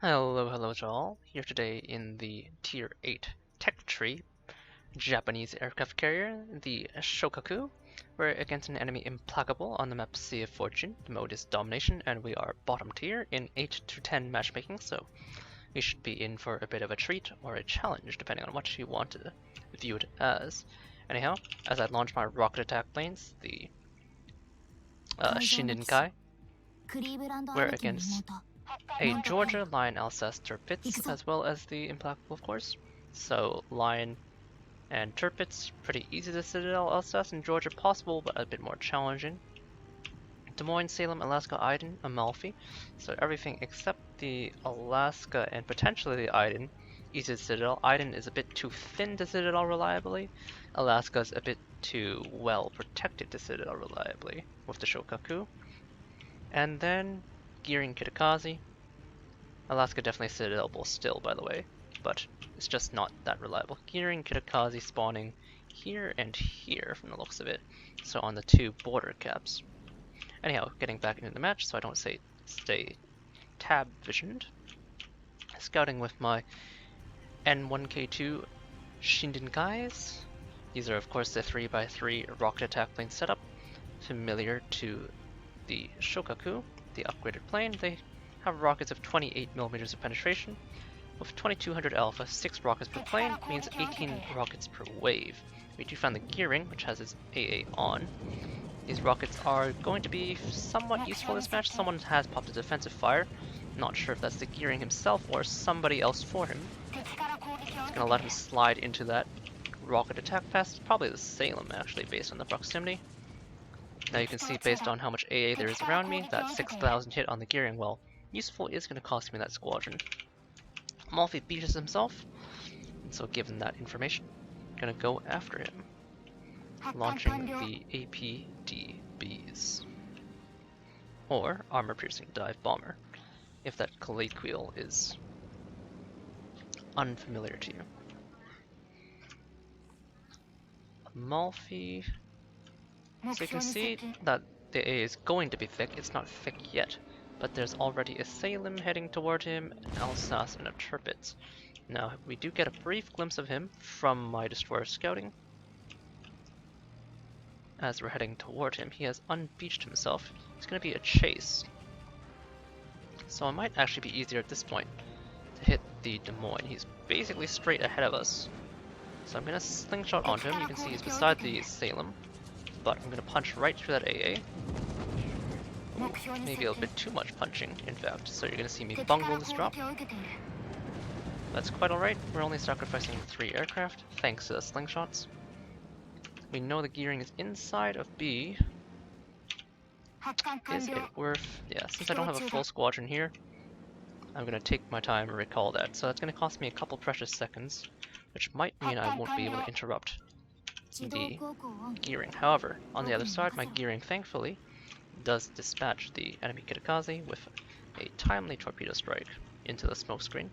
Hello to all. Here today in the Tier 8 Tech Tree Japanese aircraft carrier, the Shoukaku. We're against an enemy Implacable on the map Sea of Fortune. The mode is Domination, and we are bottom tier in 8 to 10 matchmaking, so we should be in for a bit of a treat or a challenge, depending on what you want to view it as. Anyhow, as I launch my rocket attack planes, the Shindenkai, we're against a Georgia, Lion, Alsace, Tirpitz, as well as the Implacable, of course. So Lion and Tirpitz, pretty easy to Citadel, Alsace and Georgia possible, but a bit more challenging. Des Moines, Salem, Alaska, Iden, Amalfi. So everything except the Alaska and potentially the Iden, easy to Citadel. Iden is a bit too thin to Citadel reliably. Alaska's a bit too well protected to Citadel reliably with the Shoukaku. And then gearing Kitakazi. Alaska definitely Citadelable still, by the way, but it's just not that reliable. Gearing Kitakazi spawning here and here from the looks of it, so on the two border caps. Anyhow, getting back into the match so I don't stay tab visioned. Scouting with my N1K2 Shindenkais. These are of course the 3x3 rocket attack plane setup, familiar to the Shoukaku, the upgraded plane. They have rockets of 28mm of penetration. With 2200 alpha, 6 rockets per plane means 18 rockets per wave. We do find the gearing, which has its AA on. These rockets are going to be somewhat useful this match. Someone has popped a defensive fire. Not sure if that's the gearing himself or somebody else for him. It's gonna let him slide into that rocket attack pass. Probably the Salem actually, based on the proximity. Now you can see based on how much AA there is around me, that 6,000 hit on the gearing, well, useful is going to cost me that squadron. Amalfi beaches himself, and so given that information, I'm going to go after him. Launching the APDBs. Or armor-piercing dive bomber, if that colloquial is unfamiliar to you. Amalfi. So you can see that the A is going to be thick. It's not thick yet, but there's already a Salem heading toward him, an Alsace, and a Tirpitz. Now, we do get a brief glimpse of him from my destroyer scouting. As we're heading toward him, he has unbeached himself. It's going to be a chase. So it might actually be easier at this point to hit the Des Moines. He's basically straight ahead of us. So I'm going to slingshot onto him. You can see he's beside the Salem. But I'm going to punch right through that AA. Ooh, maybe a bit too much punching, in fact. So you're going to see me bungle this drop. That's quite alright. We're only sacrificing 3 aircraft, thanks to the slingshots. We know the gearing is inside of B. Is it worth... Yeah, since I don't have a full squadron here, I'm going to take my time and recall that. So that's going to cost me a couple precious seconds, which might mean I won't be able to interrupt the gearing. However, on the other side, my gearing thankfully does dispatch the enemy Kitakazi with a timely torpedo strike into the smoke screen.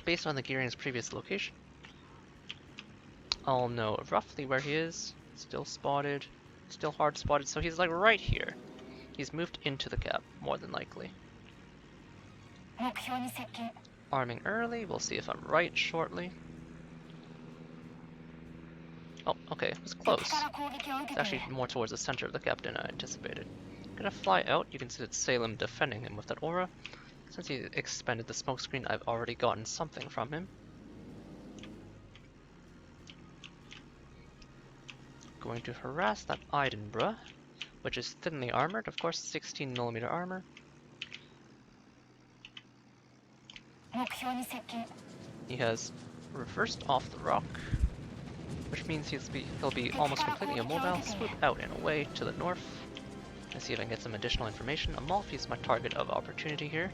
Based on the gearing's previous location, I'll know roughly where he is. Still spotted, still hard spotted, so he's like right here. He's moved into the cap, more than likely. Arming early, we'll see if I'm right shortly. Oh, okay, it was close. It's actually more towards the center of the cap than I anticipated. I'm gonna fly out. You can see that Salem defending him with that aura. Since he expended the smoke screen, I've already gotten something from him. Going to harass that Edinburgh, which is thinly armored, of course, 16mm armor. He has reversed off the rock, which means he'll be almost completely immobile. Swoop out and away to the north. Let's see if I can get some additional information. Amalfi is my target of opportunity here.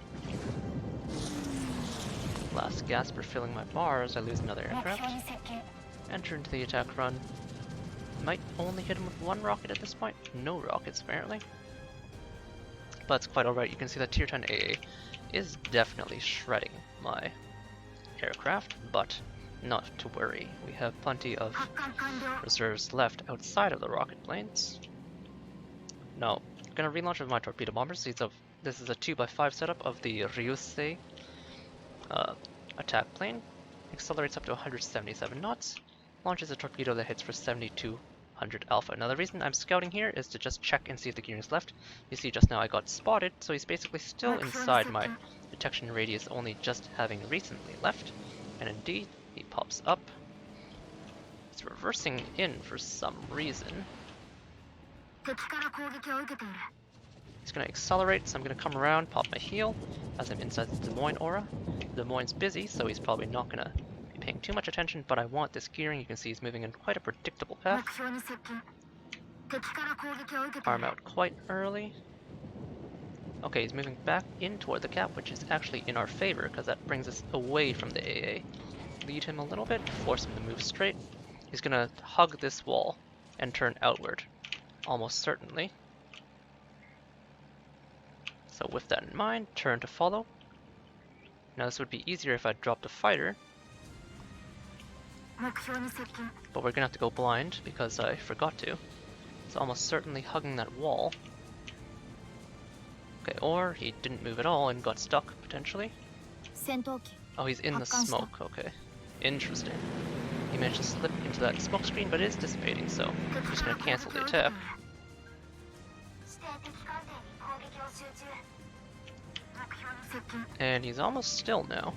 Last gasp for filling my bars, I lose another aircraft. Enter into the attack run. Might only hit him with 1 rocket at this point. No rockets, apparently. But it's quite alright. You can see that Tier 10 AA is definitely shredding my aircraft, but not to worry. We have plenty of reserves left outside of the rocket planes. Now, I'm going to relaunch with my torpedo bombers. These have This is a 2x5 setup of the Ryujo attack plane. Accelerates up to 177 knots. Launches a torpedo that hits for 7200 alpha. Now the reason I'm scouting here is to just check and see if the gearing's left. You see just now I got spotted, so he's basically still inside my detection radius, only just having recently left. And indeed, he pops up. It's reversing in for some reason. He's going to accelerate, so I'm going to come around, pop my heel, as I'm inside the Des Moines aura. Des Moines' busy, so he's probably not going to be paying too much attention, but I want this gearing. You can see he's moving in quite a predictable path. Arm out quite early. Okay, he's moving back in toward the cap, which is actually in our favor, because that brings us away from the AA. Lead him a little bit, force him to move straight. He's going to hug this wall and turn outward, almost certainly. So with that in mind, turn to follow. Now this would be easier if I dropped a fighter. But we're gonna have to go blind because I forgot to. It's almost certainly hugging that wall. Okay, or he didn't move at all and got stuck, potentially. Oh, he's in the smoke, okay. Interesting. He managed to slip into that smoke screen, but it is dissipating, so I'm just gonna cancel the attack. And he's almost still now.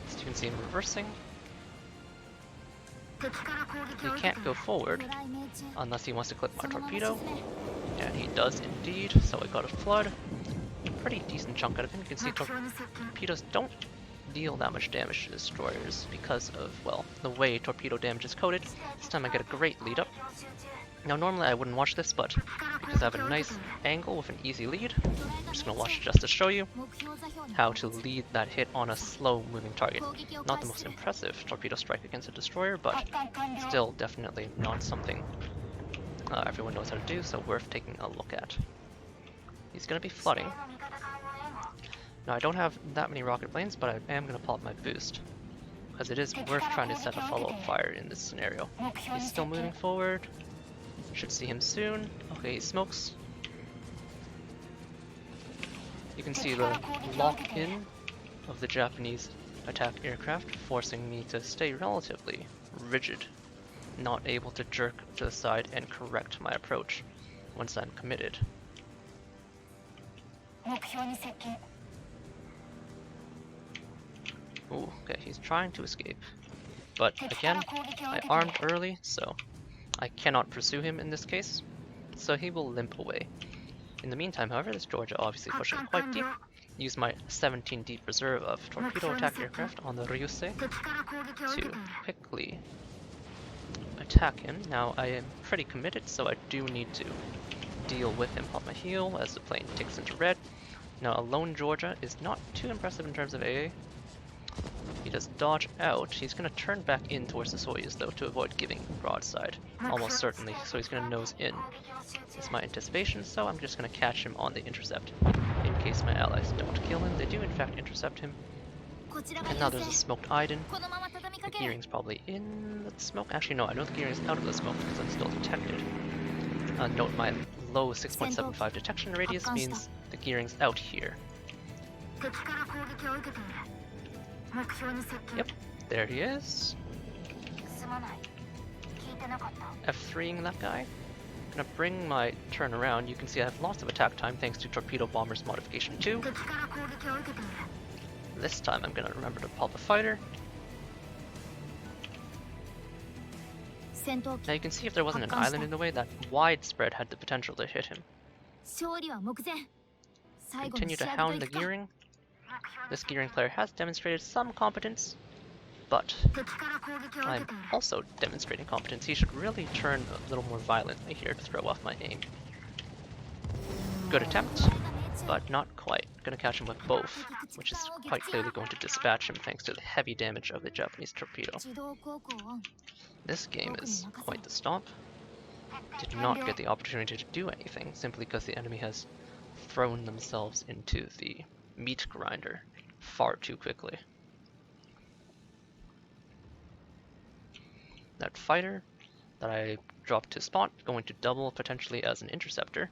As you can see him reversing. He can't go forward unless he wants to clip my torpedo. And he does indeed, so I got a flood. A pretty decent chunk out of him. You can see torpedoes don't deal that much damage to destroyers because of, well, the way torpedo damage is coded. This time I get a great lead up. Now normally I wouldn't watch this, but because I have a nice angle with an easy lead, I'm just going to watch it just to show you how to lead that hit on a slow moving target. Not the most impressive torpedo strike against a destroyer, but still definitely not something everyone knows how to do, so worth taking a look at. He's going to be flooding. Now I don't have that many rocket planes, but I am going to pop my boost, because it is worth trying to set a follow-up fire in this scenario. He's still moving forward. Should see him soon. Okay, he smokes. You can see the lock-in of the Japanese attack aircraft, forcing me to stay relatively rigid, not able to jerk to the side and correct my approach once I'm committed. Ooh, okay, he's trying to escape. But again, I armed early, so I cannot pursue him in this case, so he will limp away. In the meantime, however, this Georgia obviously pushing quite deep. Use my 17 deep reserve of torpedo attack aircraft on the Ryujo to quickly attack him. Now I am pretty committed, so I do need to deal with him. Pop my heel as the plane ticks into red. Now a lone Georgia is not too impressive in terms of AA. He does dodge out. He's going to turn back in towards the Soyuz though to avoid giving broadside, almost certainly, so he's going to nose in. It's my anticipation, so I'm just going to catch him on the intercept. In case my allies don't kill him, they do in fact intercept him. And now there's a smoked Iden. The gearing's probably in the smoke. Actually no, I know the gearing's out of the smoke because I'm still detected. Note my low 6.75 detection radius means the gearing's out here. Yep, there he is. F3ing that guy. I'm gonna bring my turn around. You can see I have lots of attack time thanks to Torpedo Bomber's modification 2. This time I'm gonna remember to pop a fighter. Now you can see if there wasn't an island in the way, that wide spread had the potential to hit him. Continue to hound the gearing. This gearing player has demonstrated some competence, but I'm also demonstrating competence. He should really turn a little more violently here to throw off my aim. Good attempt, but not quite. Gonna catch him with both, which is quite clearly going to dispatch him thanks to the heavy damage of the Japanese torpedo. This game is quite the stomp. Did not get the opportunity to do anything, simply because the enemy has thrown themselves into the meat grinder far too quickly. That fighter that I dropped to spot, going to double potentially as an interceptor,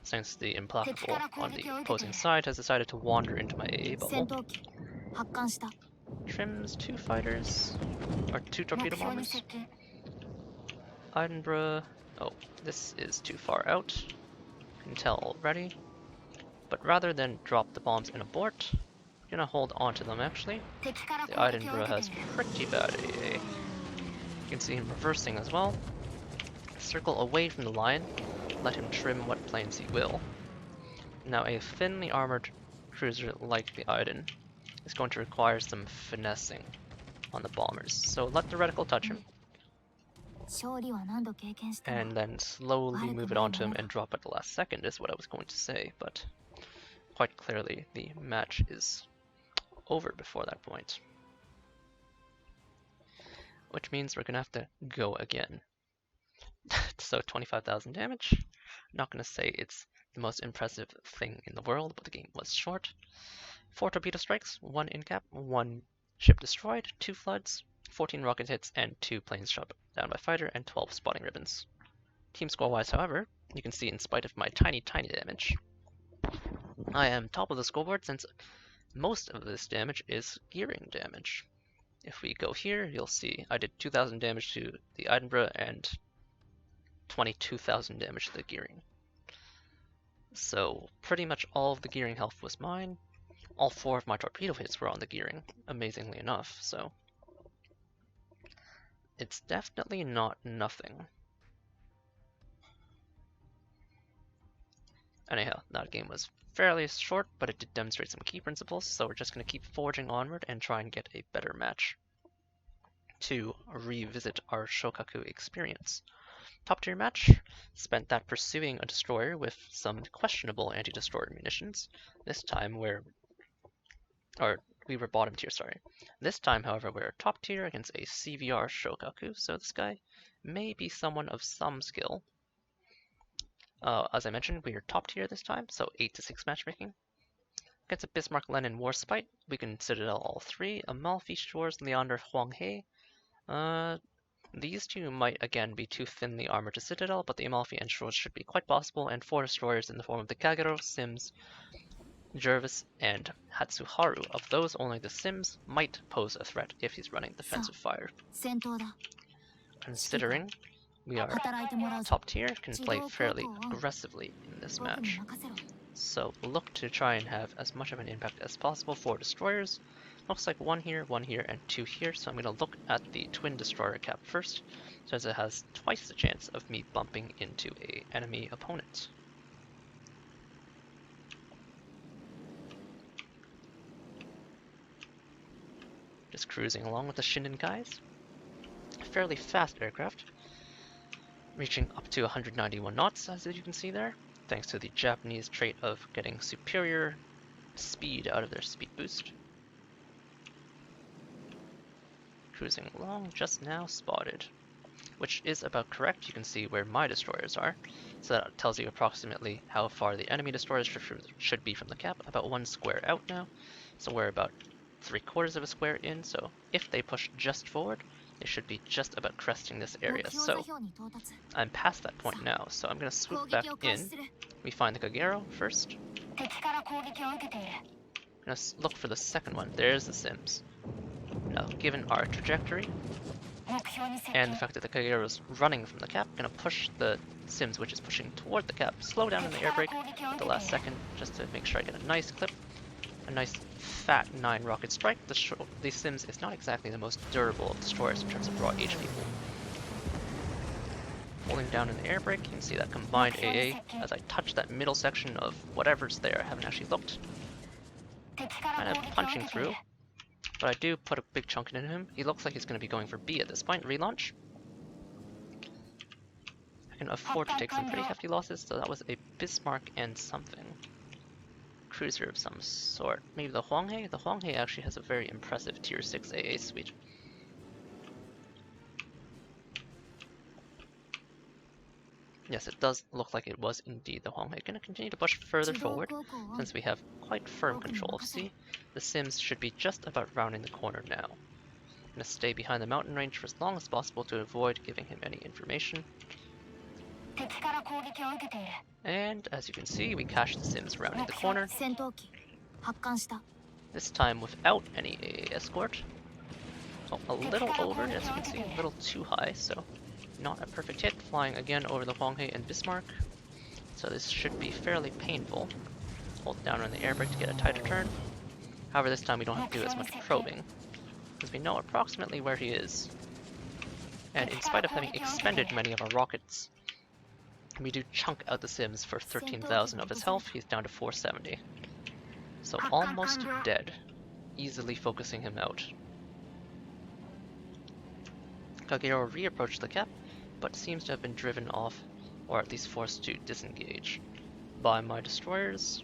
since the Implacable on the opposing side has decided to wander into my AA bubble. Trims 2 fighters, or 2 torpedo bombers. Edinburgh, oh, this is too far out, can tell already. But rather than drop the bombs and abort, I'm gonna hold on to them actually. The Edinburgh has pretty bad AA. You can see him reversing as well. Circle away from the line, let him trim what planes he will. Now a thinly armored cruiser like the Iden is going to require some finessing on the bombers. So let the reticle touch him, and then slowly move it onto him and drop at the last second is what I was going to say, but quite clearly the match is over before that point. Which means we're gonna have to go again. So 25,000 damage. Not gonna say it's the most impressive thing in the world, but the game was short. 4 torpedo strikes, 1 in-cap, 1 ship destroyed, 2 floods, 14 rocket hits, and 2 planes shot down by fighter, and 12 spotting ribbons. Team score-wise, however, you can see in spite of my tiny damage, I am top of the scoreboard since most of this damage is gearing damage. If we go here, you'll see I did 2,000 damage to the Edinburgh and 22,000 damage to the gearing. So pretty much all of the gearing health was mine. All 4 of my torpedo hits were on the gearing, amazingly enough, so it's definitely not nothing. Anyhow, that game was fairly short, but it did demonstrate some key principles, so we're just going to keep forging onward and try and get a better match to revisit our Shoukaku experience. Top tier match, spent that pursuing a destroyer with some questionable anti-destroyer munitions. This time we were bottom tier, sorry. This time, however, we're top tier against a CVR Shoukaku, so this guy may be someone of some skill. As I mentioned, we are top tier this time, so 8-6 matchmaking. Against a Bismarck Lenin Warspite, we can Citadel all 3, Amalfi Shores, Leander Huanghe. These 2 might again be too thinly armored to Citadel, but the Amalfi and Shores should be quite possible, and 4 destroyers in the form of the Kagero, Sims, Jervis, and Hatsuharu. Of those, only the Sims might pose a threat if he's running defensive fire. Considering we are top tier, can play fairly aggressively in this match. So look to try and have as much of an impact as possible for destroyers. Looks like 1 here, 1 here, and 2 here, so I'm going to look at the twin destroyer cap first, since it has twice the chance of me bumping into an enemy opponent. Just cruising along with the Shindenkais. Fairly fast aircraft, reaching up to 191 knots, as you can see there, thanks to the Japanese trait of getting superior speed out of their speed boost. Cruising along, just now spotted, which is about correct. You can see where my destroyers are, so that tells you approximately how far the enemy destroyers should be from the cap. About 1 square out now, so we're about 3/4 of a square in, so if they push just forward, they should be just about cresting this area. So I'm past that point now, so I'm going to swoop back in. We find the Kagero first. I'm going to look for the second one. There's the Sims. Now, given our trajectory and the fact that the Kagero is running from the cap, I'm going to push the Sims, which is pushing toward the cap, slow down in the air brake at the last second, just to make sure I get a nice clip. A nice fat 9 rocket strike. The Sims is not exactly the most durable of destroyers in terms of raw HP pool. Holding down in the air brake, you can see that combined AA as I touch that middle section of whatever's there. I haven't actually looked. Kind of punching through, but I do put a big chunk into him. He looks like he's going to be going for B at this point. Relaunch. I can afford to take some pretty hefty losses, so that was a Bismarck and something. Cruiser of some sort. Maybe the Huanghe? The Huanghe actually has a very impressive tier 6 AA suite. Yes, it does look like it was indeed the Huanghe. Going to continue to push further forward since we have quite firm control of C. The Sims should be just about rounding the corner now. Going to stay behind the mountain range for as long as possible to avoid giving him any information. And as you can see, we catch the Sims rounding the corner. This time without any AA escort. Oh, a little over, as you can see, a little too high, so not a perfect hit, flying again over the Hwanghae and Bismarck. So this should be fairly painful. Hold down on the air brake to get a tighter turn. However, this time we don't have to do as much probing, because we know approximately where he is. And in spite of having expended many of our rockets, we do chunk out the Sims for 13,000 of his health. He's down to 470. So almost dead, easily focusing him out. Kagero reapproached the cap, but seems to have been driven off, or at least forced to disengage, by my destroyers.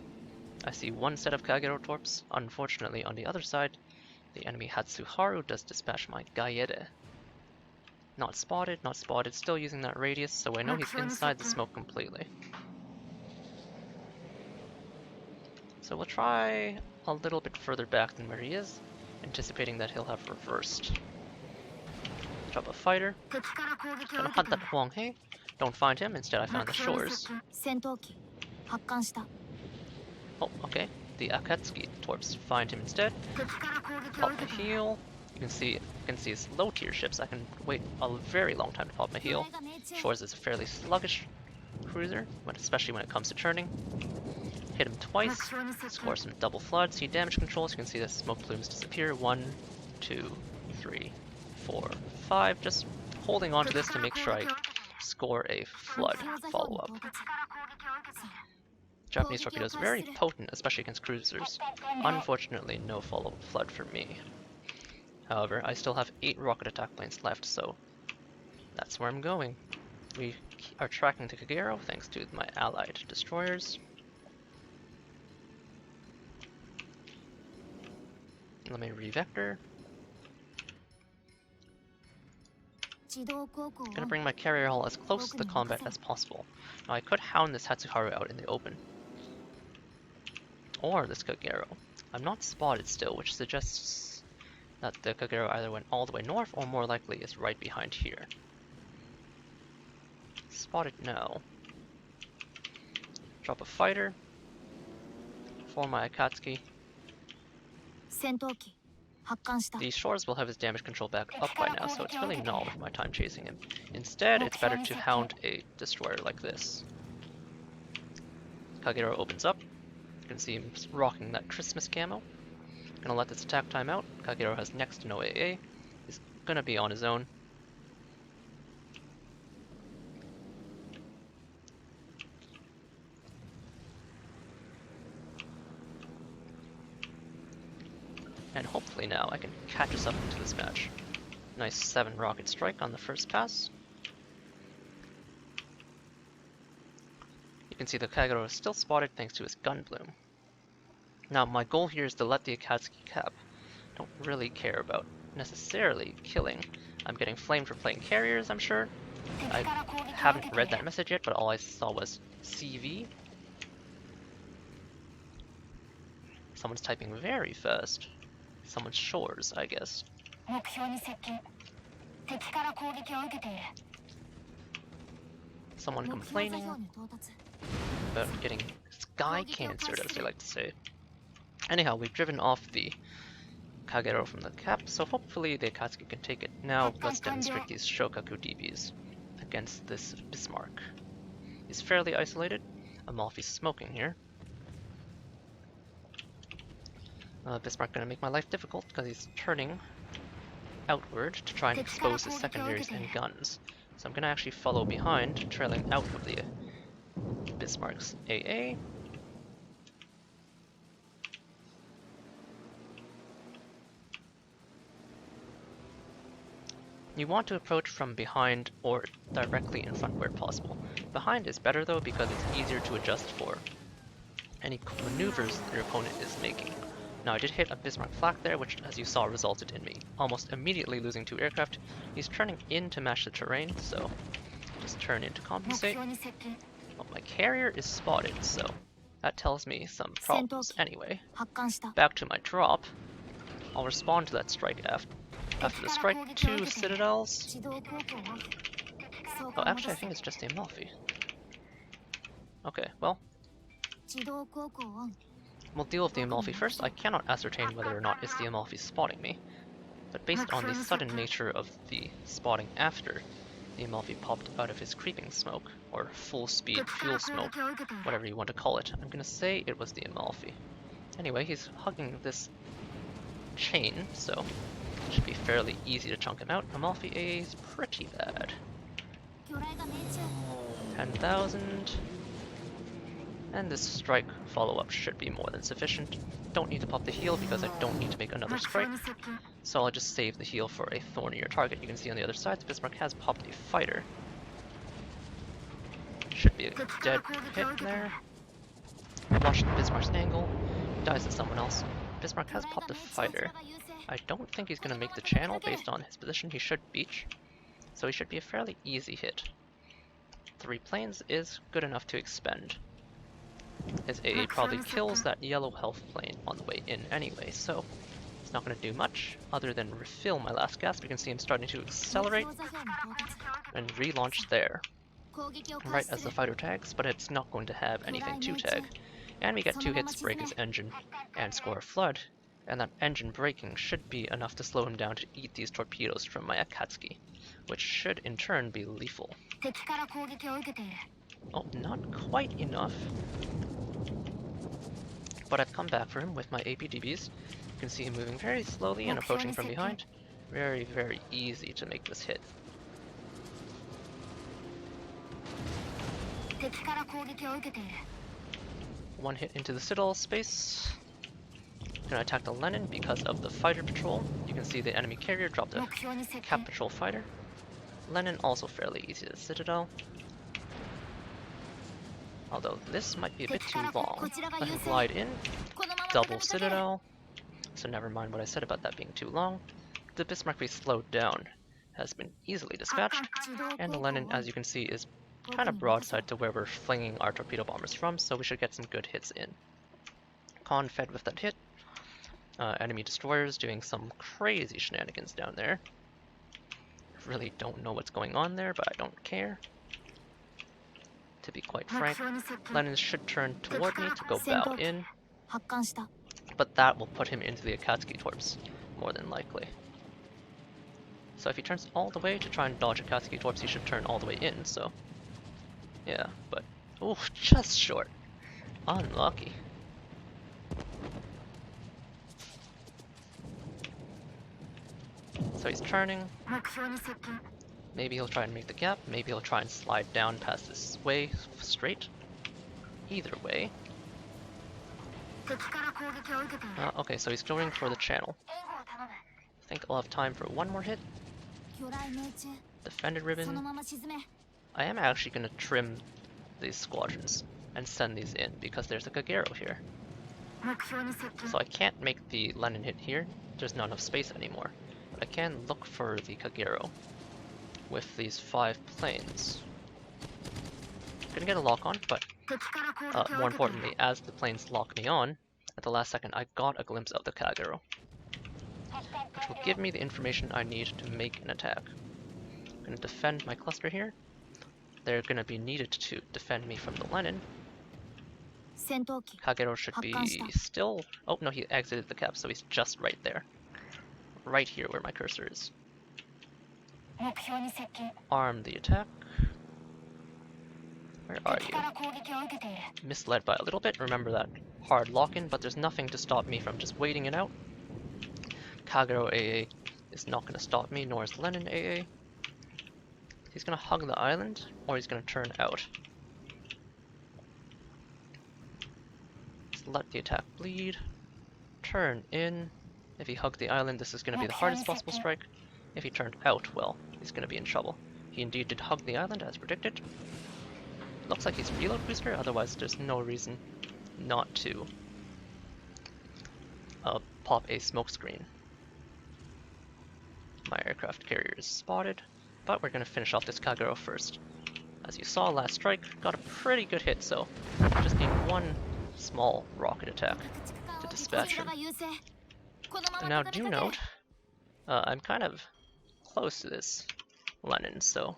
I see one set of Kagero torps. Unfortunately, on the other side, the enemy Hatsuharu does dispatch my Gaede. Not spotted, still using that radius, so I know he's inside the smoke completely. So we'll try a little bit further back than where he is, anticipating that he'll have reversed. Drop a fighter. Gonna hunt that Hwanghae. Don't find him, instead I found the shores. Oh, okay. The Akatsuki torps find him instead. Pop the heal. You can see his low tier ships. I can wait a very long time to pop my heal. Shores is a fairly sluggish cruiser, especially when it comes to turning. Hit him twice, score some double flood, see damage control, so you can see the smoke plumes disappear. 1, 2, 3, 4, 5. Just holding on to this to make sure I score a flood follow-up. Japanese torpedoes very potent, especially against cruisers. Unfortunately, no follow-up flood for me. However, I still have 8 rocket attack planes left, so that's where I'm going. We are tracking to Kagero thanks to my allied destroyers. Let me revector. Gonna bring my carrier hull as close to the combat as possible. Now I could hound this Hatsuharu out in the open. Or this Kagero. I'm not spotted still, which suggests that the Kagero either went all the way north or more likely is right behind here. Spotted now. Drop a fighter. For my Akatsuki. These shores will have his damage control back up by now, so it's really not worth my time chasing him. Instead, it's better to hound a destroyer like this. Kagero opens up. You can see him rocking that Christmas camo. Gonna let this attack time out. Kagero has next to no AA. He's gonna be on his own. And hopefully now I can catch us up into this match. Nice 7 rocket strike on the first pass. You can see the Kagero is still spotted thanks to his gun bloom. Now my goal here is to let the Akatsuki cap. Don't really care about necessarily killing. I'm getting flamed for playing carriers, I'm sure. I haven't read that message yet, but all I saw was CV. Someone's typing very fast. Someone's shores, I guess. Someone complaining about getting sky cancered, as they like to say. Anyhow, we've driven off the Kagero from the cap, so hopefully the Akatsuki can take it. Now let's demonstrate these Shoukaku DBs against this Bismarck. He's fairly isolated. Amalfi's smoking here. Bismarck gonna make my life difficult because he's turning outward to try and expose his secondaries and guns. So I'm gonna actually follow behind, trailing out of the Bismarck's AA. You want to approach from behind or directly in front where possible. Behind is better though because it's easier to adjust for any maneuvers your opponent is making. Now I did hit a Bismarck flak there, which as you saw resulted in me almost immediately losing 2 aircraft. He's turning in to match the terrain, so just turn in to compensate. Well, my carrier is spotted, so that tells me some problems anyway. Back to my drop. I'll respond to that strike after the strike. 2 citadels. Oh, actually I think it's just Amalfi. Okay, well, we'll deal with the Amalfi first. I cannot ascertain whether or not it's the Amalfi spotting me, but based on the sudden nature of the spotting after the Amalfi popped out of his creeping smoke, or full speed fuel smoke, whatever you want to call it, I'm gonna say it was the Amalfi. Anyway, he's hugging this chain, so it should be fairly easy to chunk him out. Amalfi AA is pretty bad. 10,000. And this strike follow-up should be more than sufficient. Don't need to pop the heal because I don't need to make another strike. So I'll just save the heal for a thornier target. You can see on the other side, the Bismarck has popped a fighter. Should be a dead hit there. Watch the Bismarck's angle. Dies to someone else. Bismarck has popped a fighter. I don't think he's going to make the channel based on his position. He should beach. So he should be a fairly easy hit. 3 planes is good enough to expend. His AA probably kills that yellow health plane on the way in anyway, so it's not going to do much other than refill my last gas. We can see him starting to accelerate and relaunch there, right as the fighter tags, but it's not going to have anything to tag. And we get 2 hits, break his engine, and score a flood, and that engine breaking should be enough to slow him down to eat these torpedoes from my Akatsuki, which should in turn be lethal. Oh, not quite enough. But I've come back for him with my APDBs. You can see him moving very slowly and approaching from behind. Very, very easy to make this hit. One hit into the citadel space. Gonna attack the Lenin because of the fighter patrol. You can see the enemy carrier dropped a cap patrol fighter. Lenin also fairly easy to citadel. Although this might be a bit too long. Let him glide in. Double citadel. So never mind what I said about that being too long. The Bismarck we slowed down has been easily dispatched. And the Lenin, as you can see, is kind of broadside to where we're flinging our torpedo bombers from, so we should get some good hits in. Con fed with that hit. Enemy destroyers doing some crazy shenanigans down there. Really don't know what's going on there, but I don't care. To be quite frank, Lenin should turn toward me to go bow in, but that will put him into the Akatsuki torps, more than likely. So if he turns all the way to try and dodge Akatsuki torps, he should turn all the way in, so... yeah, but... ooh, just short. Unlucky. So he's turning. Maybe he'll try and make the gap, maybe he'll try and slide down past this way straight. Either way. Okay, so he's going for the channel. I think I'll have time for one more hit. Defended ribbon. I am actually going to trim these squadrons and send these in because there's a Kagero here. So I can't make the Lenin hit here, there's not enough space anymore. But I can look for the Kagero with these 5 planes. Gonna get a lock on, but more importantly, as the planes lock me on, at the last second I got a glimpse of the Kagero, which will give me the information I need to make an attack. I'm gonna defend my cluster here. They're gonna be needed to defend me from the Lenin. Kagero should be still... oh no, he exited the cap, so he's just right there. Right here where my cursor is. Arm the attack. Where are you? Misled by a little bit, remember that hard lock-in, but there's nothing to stop me from just waiting it out. Kagero AA is not going to stop me, nor is Lenin AA. He's going to hug the island, or he's going to turn out. Just let the attack bleed. Turn in. If he hugged the island, this is going to be the hardest possible strike. If he turned out, well, he's going to be in trouble. He indeed did hug the island, as predicted. Looks like he's reload booster, otherwise there's no reason not to pop a smoke screen. My aircraft carrier is spotted, but we're going to finish off this Kagero first. As you saw, last strike got a pretty good hit, so just need one small rocket attack to dispatch him. And now do note, I'm kind of close to this Lenin, so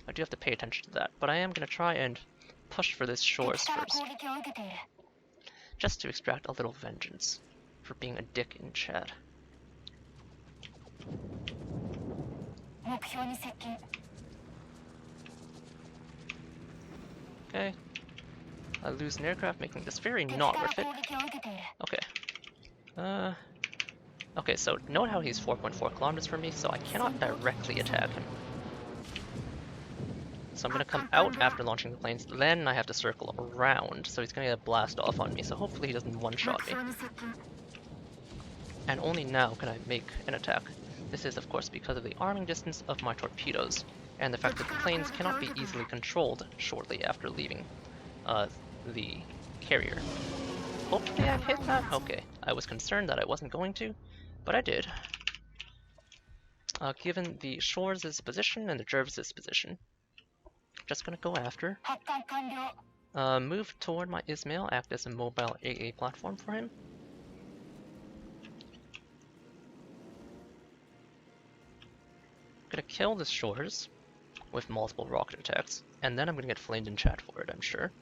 I do have to pay attention to that. But I am going to try and push for this shores first, just to extract a little vengeance for being a dick in chat. Okay. I lose an aircraft, making this very not worth it. Okay. Okay, so note how he's 4.4 kilometers from me, so I cannot directly attack him. So I'm gonna come out after launching the planes, then I have to circle around, so he's gonna get a blast off on me, so hopefully he doesn't one-shot me. And only now can I make an attack. This is of course because of the arming distance of my torpedoes, and the fact that the planes cannot be easily controlled shortly after leaving the carrier. Hopefully I hit that? Okay, I was concerned that I wasn't going to, but I did. Given the Shores' position and the Jervis' position, just gonna go after. Move toward my Ismail, act as a mobile AA platform for him. Gonna kill the Shores with multiple rocket attacks, and then I'm gonna get flamed in chat for it, I'm sure.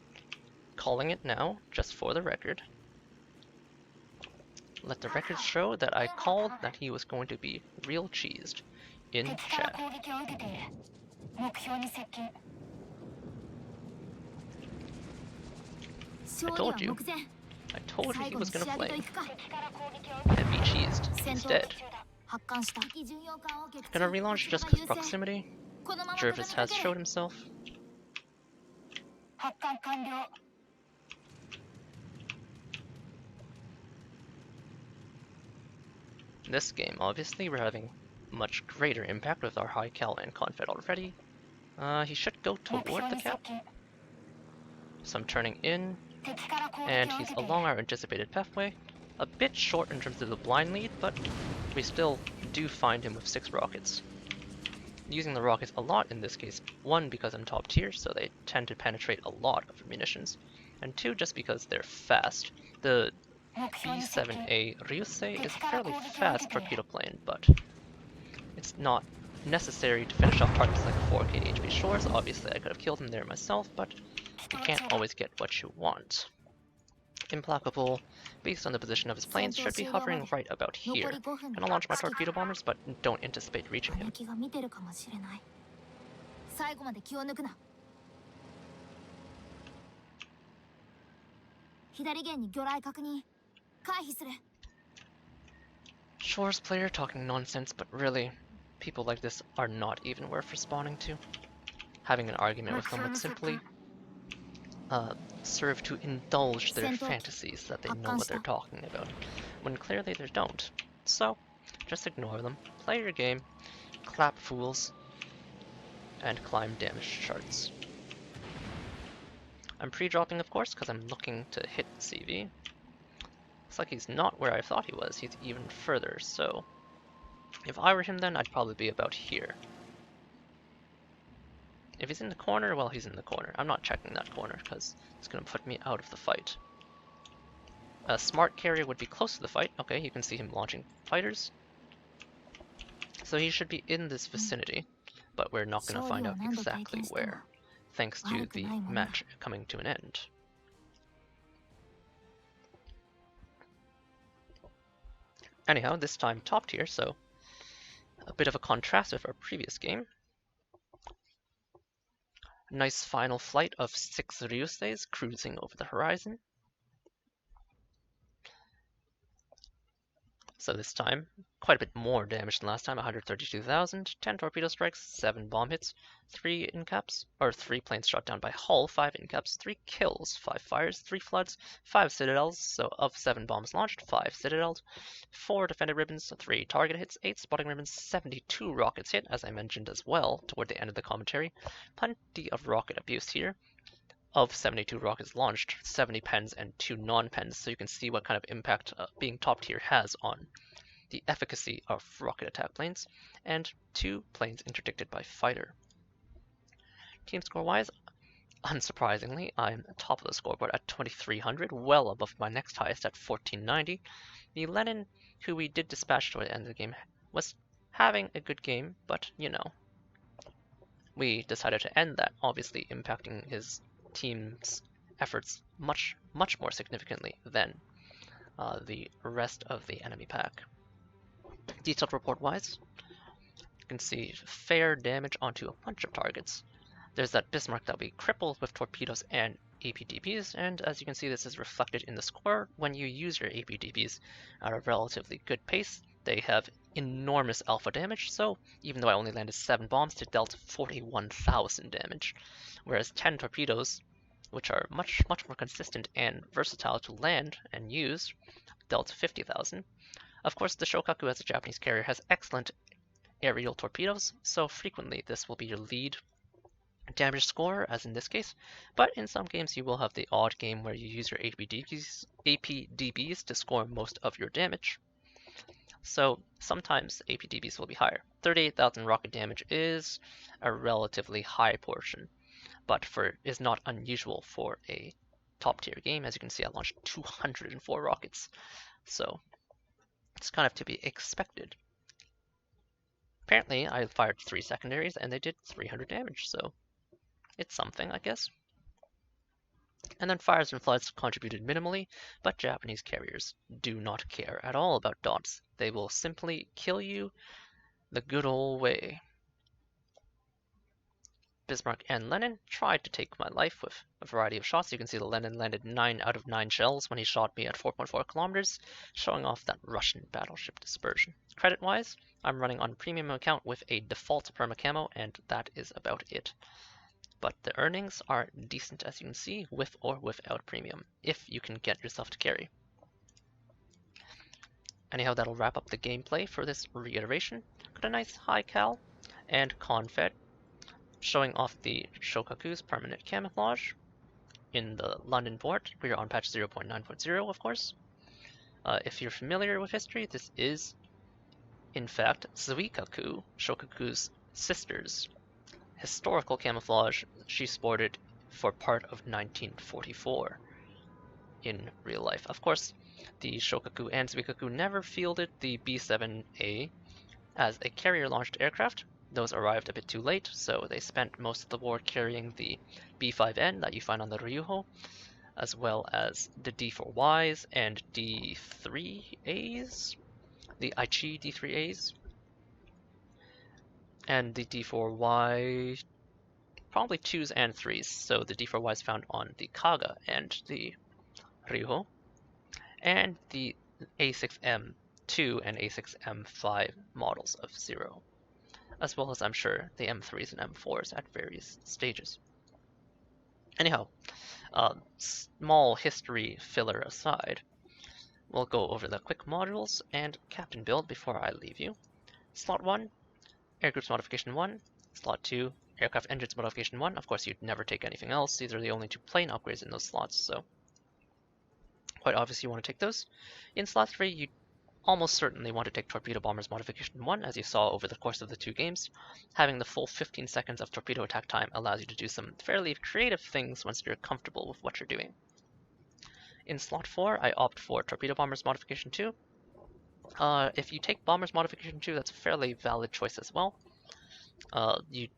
Calling it now, just for the record. Let the record show that I called that he was going to be real cheesed in chat. I told you he was gonna flame and be cheesed instead. Gonna relaunch just because proximity. Jervis has showed himself. In this game, obviously, we're having much greater impact with our high cal and confed already. He should go toward the cap. So I'm turning in, and he's along our anticipated pathway. A bit short in terms of the blind lead, but we still do find him with 6 rockets. Using the rockets a lot in this case, 1 because I'm top tier, so they tend to penetrate a lot of munitions, and 2 just because they're fast. The B-7A Ryujo is a fairly fast torpedo plane, but it's not necessary to finish off targets like 4K HP Shores. Obviously I could have killed him there myself, but you can't always get what you want. Implacable, based on the position of his planes, should be hovering right about here. Gonna launch my torpedo bombers, but don't anticipate reaching him. Shores player talking nonsense, but really, people like this are not even worth responding to. Having an argument with them would simply serve to indulge their fantasies that they know what they're talking about, when clearly they don't. So, just ignore them, play your game, clap fools, and climb damage charts. I'm pre-dropping, of course, because I'm looking to hit CV. Looks like he's not where I thought he was, he's even further, so if I were him then, I'd probably be about here. If he's in the corner, well, he's in the corner. I'm not checking that corner, because it's going to put me out of the fight. A smart carrier would be close to the fight. Okay, you can see him launching fighters. So he should be in this vicinity, but we're not going to find out exactly where, thanks to the match coming to an end. Anyhow, this time top tier, so a bit of a contrast with our previous game. Nice final flight of 6 Ryuseis cruising over the horizon. So this time, quite a bit more damage than last time, 132,000, 10 torpedo strikes, 7 bomb hits, 3 incaps, or 3 planes shot down by hull, 5 incaps, 3 kills, 5 fires, 3 floods, 5 citadels, so of 7 bombs launched, 5 citadels, 4 defended ribbons, 3 target hits, 8 spotting ribbons, 72 rockets hit, as I mentioned as well toward the end of the commentary. Plenty of rocket abuse here. Of 72 rockets launched, 70 pens and 2 non-pens, so you can see what kind of impact being top tier has on the efficacy of rocket attack planes, and 2 planes interdicted by fighter. Team score wise, unsurprisingly, I'm top of the scoreboard at 2300, well above my next highest at 1490. The Lenin, who we did dispatch toward the end of the game, was having a good game, but you know, we decided to end that, obviously impacting his team's efforts much more significantly than the rest of the enemy pack. Detailed report wise, you can see fair damage onto a bunch of targets. There's that Bismarck that we crippled with torpedoes and APDBs, and as you can see, this is reflected in the score. When you use your APDBs at a relatively good pace, they have enormous alpha damage, so even though I only landed 7 bombs, it dealt 41,000 damage, whereas 10 torpedoes, which are much more consistent and versatile to land and use, dealt 50,000. Of course, the Shoukaku as a Japanese carrier has excellent aerial torpedoes, so frequently this will be your lead damage score, as in this case, but in some games you will have the odd game where you use your APDBs to score most of your damage. So sometimes APDBs will be higher. 38,000 rocket damage is a relatively high portion, but is not unusual for a top tier game. As you can see, I launched 204 rockets, so it's kind of to be expected. Apparently, I fired 3 secondaries and they did 300 damage, so it's something, I guess. And then fires and floods contributed minimally, but Japanese carriers do not care at all about dots. They will simply kill you the good old way. Bismarck and Lenin tried to take my life with a variety of shots. You can see the Lenin landed 9 out of 9 shells when he shot me at 4.4 kilometers, showing off that Russian battleship dispersion. Credit-wise, I'm running on premium account with a default perma camo, and that is about it. But the earnings are decent, as you can see, with or without premium, if you can get yourself to carry. Anyhow, that'll wrap up the gameplay for this reiteration. Got a nice high cal and confed, showing off the Shoukaku's permanent camouflage in the London port. We are on patch 0.9.0, of course. If you're familiar with history, this is, in fact, Zuikaku, Shoukaku's sister's historical camouflage she sported for part of 1944 in real life. Of course, the Shoukaku and Zuikaku never fielded the B-7A as a carrier-launched aircraft. Those arrived a bit too late, so they spent most of the war carrying the B-5N that you find on the Ryujo, as well as the D-4Ys and D-3As, the Aichi D-3As, and the D4Y, probably 2s and 3s, so the D4Ys found on the Kaga and the Ryujo, and the A6M2 and A6M5 models of Zero, as well as, I'm sure, the M3s and M4s at various stages. Anyhow, small history filler aside, we'll go over the quick modules and captain build before I leave you. Slot 1, Air Groups Modification 1, Slot 2, Aircraft Engines Modification 1. Of course, you'd never take anything else. These are the only 2 plane upgrades in those slots, so quite obviously you want to take those. In Slot 3, you almost certainly want to take Torpedo Bombers Modification 1, as you saw over the course of the 2 games. Having the full 15 seconds of torpedo attack time allows you to do some fairly creative things once you're comfortable with what you're doing. In Slot 4, I opt for Torpedo Bombers Modification 2. If you take Bombers Modification 2, that's a fairly valid choice as well. You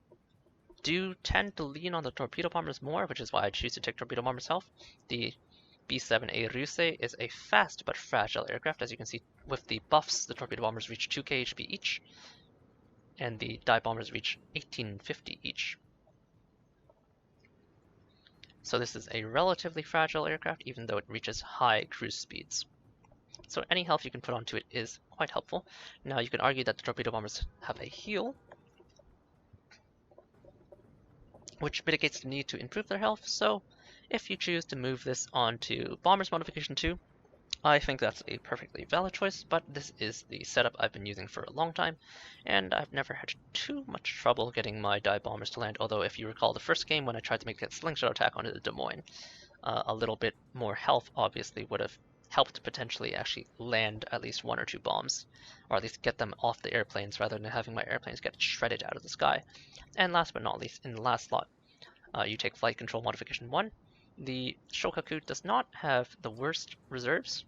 do tend to lean on the Torpedo Bombers more, which is why I choose to take Torpedo Bombers Health. The B-7A Ryusei is a fast but fragile aircraft. As you can see with the buffs, the Torpedo Bombers reach 2k HP each, and the Dive Bombers reach 1850 each. So this is a relatively fragile aircraft, even though it reaches high cruise speeds. So any health you can put onto it is quite helpful. Now you can argue that the Torpedo Bombers have a heal, which mitigates the need to improve their health, so if you choose to move this onto Bombers Modification 2, I think that's a perfectly valid choice, but this is the setup I've been using for a long time, and I've never had too much trouble getting my Dive Bombers to land, although if you recall the first game when I tried to make that slingshot attack onto the Des Moines, a little bit more health obviously would have helped potentially actually land at least 1 or 2 bombs, or at least get them off the airplanes rather than having my airplanes get shredded out of the sky. And last but not least, in the last slot, you take Flight Control Modification 1. The Shoukaku does not have the worst reserves.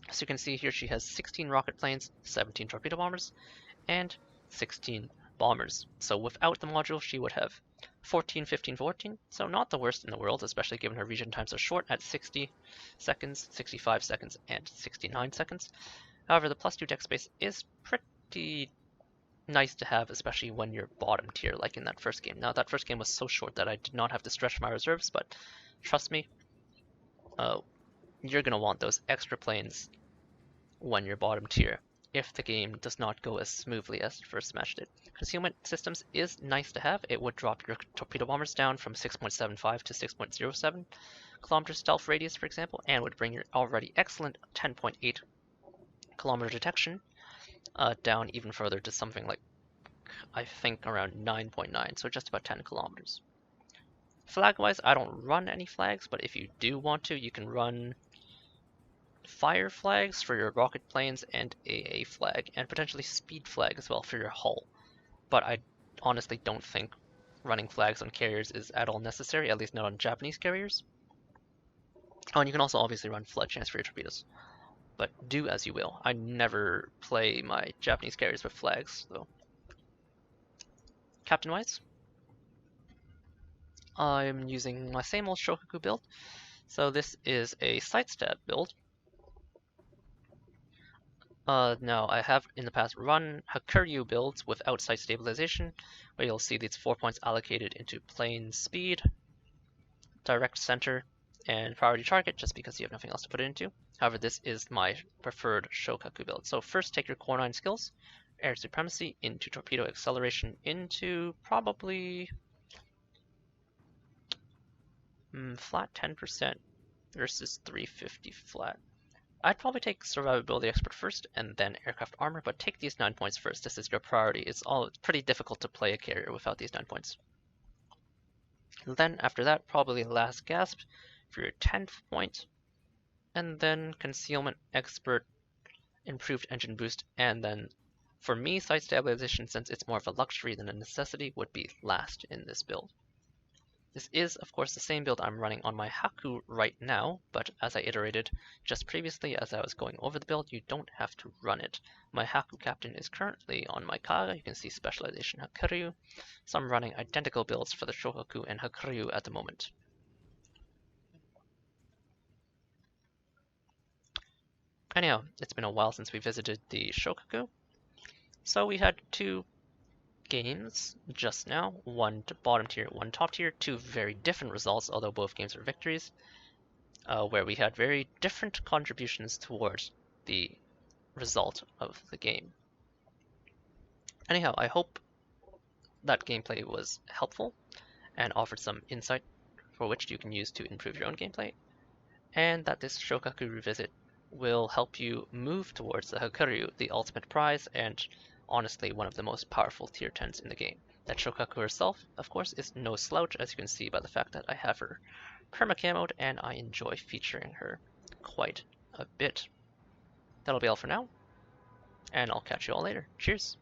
As you can see here, she has 16 rocket planes, 17 torpedo bombers, and 16 bombers. So without the module, she would have 14, 15, 14, so not the worst in the world, especially given her region times are short at 60 seconds, 65 seconds, and 69 seconds. However, the +2 deck space is pretty nice to have, especially when you're bottom tier, like in that first game. Now, that first game was so short that I did not have to stretch my reserves, but trust me, you're going to want those extra planes when you're bottom tier, if the game does not go as smoothly as the first match did. Concealment systems is nice to have. It would drop your torpedo bombers down from 6.75 to 6.07 kilometers stealth radius, for example, and would bring your already excellent 10.8 kilometer detection down even further to something like, I think, around 9.9, so just about 10 kilometers. Flag-wise, I don't run any flags, but if you do want to, you can run fire flags for your rocket planes and AA flag, and potentially speed flag as well for your hull. But I honestly don't think running flags on carriers is at all necessary, at least not on Japanese carriers. Oh, and you can also obviously run flood chance for your torpedoes, but do as you will. I never play my Japanese carriers with flags, though. Captain-wise, I'm using my same old Shoukaku build. So this is a sidestab build. Now, I have in the past run Hakuryu builds without sight stabilization, where you'll see these 4 points allocated into plane speed, direct center, and priority target, just because you have nothing else to put it into. However, this is my preferred Shoukaku build. So first, take your core 9 skills, air supremacy into torpedo acceleration into probably flat 10% versus 350 flat. I'd probably take survivability expert first and then aircraft armor, but take these 9 points first. This is your priority. It's pretty difficult to play a carrier without these 9 points. And then after that, probably last gasp for your 10th point, and then concealment expert, improved engine boost, and then for me, sight stabilization, since it's more of a luxury than a necessity, would be last in this build. This is, of course, the same build I'm running on my Haku right now, but as I iterated just previously as I was going over the build, you don't have to run it. My Haku captain is currently on my Kaga. You can see specialization Hakuryu, so I'm running identical builds for the Shoukaku and Hakuryu at the moment. Anyhow, it's been a while since we visited the Shoukaku, so we had 2 games just now, one bottom tier, one top tier, 2 very different results, although both games were victories, where we had very different contributions towards the result of the game. Anyhow, I hope that gameplay was helpful and offered some insight for which you can use to improve your own gameplay, and that this Shoukaku revisit will help you move towards the Hakuryu, the ultimate prize, and honestly one of the most powerful tier 10s in the game. That Shoukaku herself, of course, is no slouch, as you can see by the fact that I have her perma-camoed, and I enjoy featuring her quite a bit. That'll be all for now, and I'll catch you all later. Cheers!